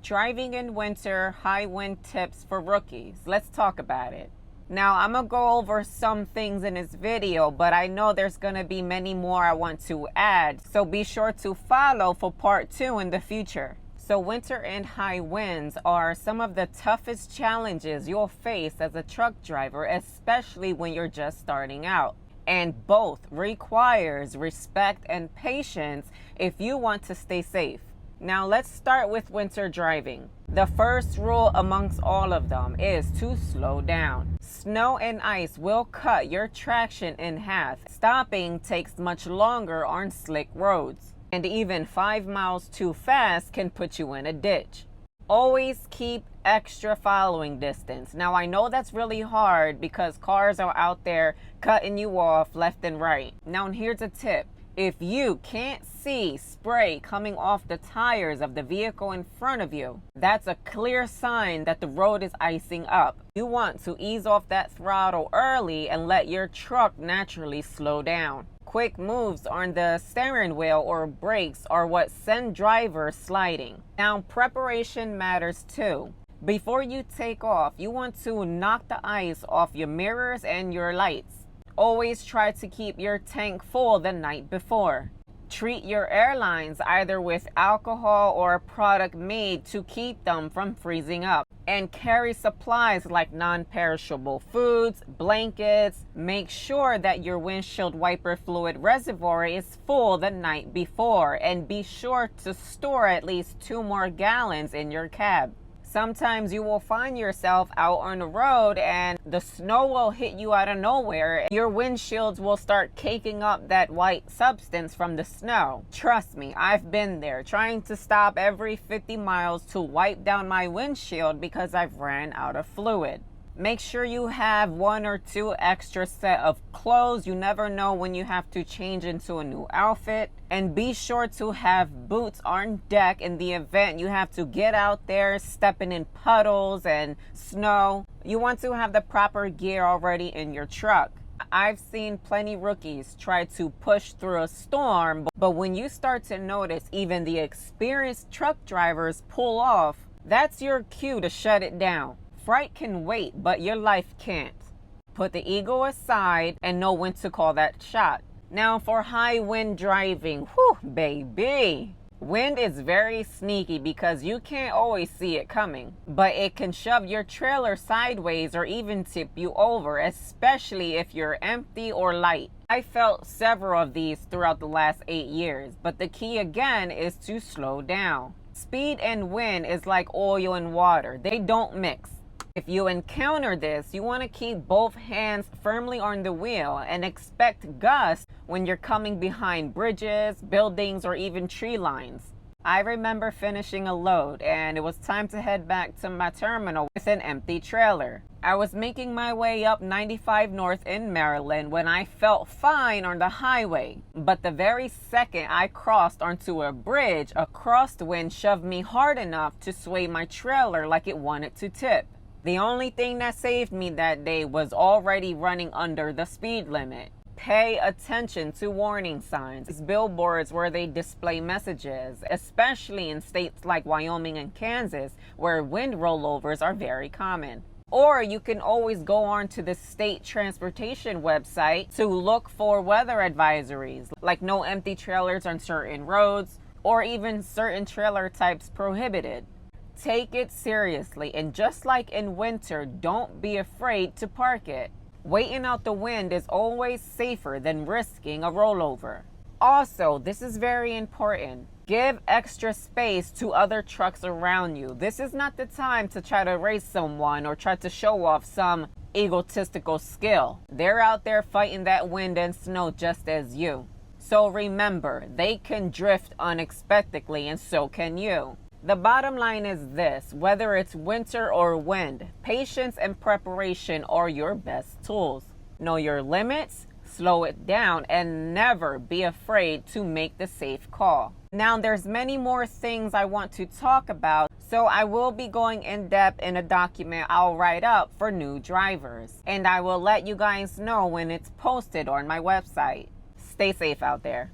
Driving in winter, high wind tips for rookies. Let's talk about it. Now, I'm going to go over some things in this video, but I know there's going to be many more I want to add, so be sure to follow for part 2 in the future. So winter and high winds are some of the toughest challenges you'll face as a truck driver, especially when you're just starting out. And both requires respect and patience if you want to stay safe. Now let's start with winter driving. The first rule amongst all of them is to slow down. Snow and ice will cut your traction in half. Stopping takes much longer on slick roads. And even 5 miles too fast can put you in a ditch. Always keep extra following distance. Now I know that's really hard because cars are out there cutting you off left and right. Now here's a tip. If you can't see spray coming off the tires of the vehicle in front of you, that's a clear sign that the road is icing up. You want to ease off that throttle early and let your truck naturally slow down. Quick moves on the steering wheel or brakes are what send drivers sliding. Now, preparation matters too. Before you take off, you want to knock the ice off your mirrors and your lights. Always try to keep your tank full the night before. Treat your airlines either with alcohol or a product made to keep them from freezing up. And carry supplies like non-perishable foods, blankets. Make sure that your windshield wiper fluid reservoir is full the night before. And be sure to store at least 2 more gallons in your cab. Sometimes you will find yourself out on the road and the snow will hit you out of nowhere. Your windshields will start caking up that white substance from the snow. Trust me, I've been there, trying to stop every 50 miles to wipe down my windshield because I've ran out of fluid. Make sure you have 1 or 2 extra set of clothes. You never know when you have to change into a new outfit. And be sure to have boots on deck in the event you have to get out there stepping in puddles and snow. You want to have the proper gear already in your truck. I've seen plenty rookies try to push through a storm, but when you start to notice even the experienced truck drivers pull off, that's your cue to shut it down. Fright can wait, but your life can't. Put the ego aside and know when to call that shot. Now for high wind driving, whew, baby. Wind is very sneaky because you can't always see it coming, but it can shove your trailer sideways or even tip you over, especially if you're empty or light. I felt several of these throughout the last 8 years, but the key again is to slow down. Speed and wind is like oil and water. They don't mix. If you encounter this, you want to keep both hands firmly on the wheel and expect gusts when you're coming behind bridges, buildings, or even tree lines. I remember finishing a load and it was time to head back to my terminal with an empty trailer. I was making my way up 95 North in Maryland when I felt fine on the highway. But the very second I crossed onto a bridge, a crosswind shoved me hard enough to sway my trailer like it wanted to tip. The only thing that saved me that day was already running under the speed limit. Pay attention to warning signs, billboards where they display messages, especially in states like Wyoming and Kansas, where wind rollovers are very common. Or you can always go on to the state transportation website to look for weather advisories, like no empty trailers on certain roads, or even certain trailer types prohibited. Take it seriously, and just like in winter, don't be afraid to park it. Waiting out the wind is always safer than risking a rollover. Also, this is very important. Give extra space to other trucks around you. This is not the time to try to race someone or try to show off some egotistical skill. They're out there fighting that wind and snow just as you. So remember, they can drift unexpectedly and so can you. The bottom line is this: whether it's winter or wind, patience and preparation are your best tools. Know your limits, slow it down, and never be afraid to make the safe call. Now, there's many more things I want to talk about, so I will be going in depth in a document I'll write up for new drivers, and I will let you guys know when it's posted on my website. Stay safe out there.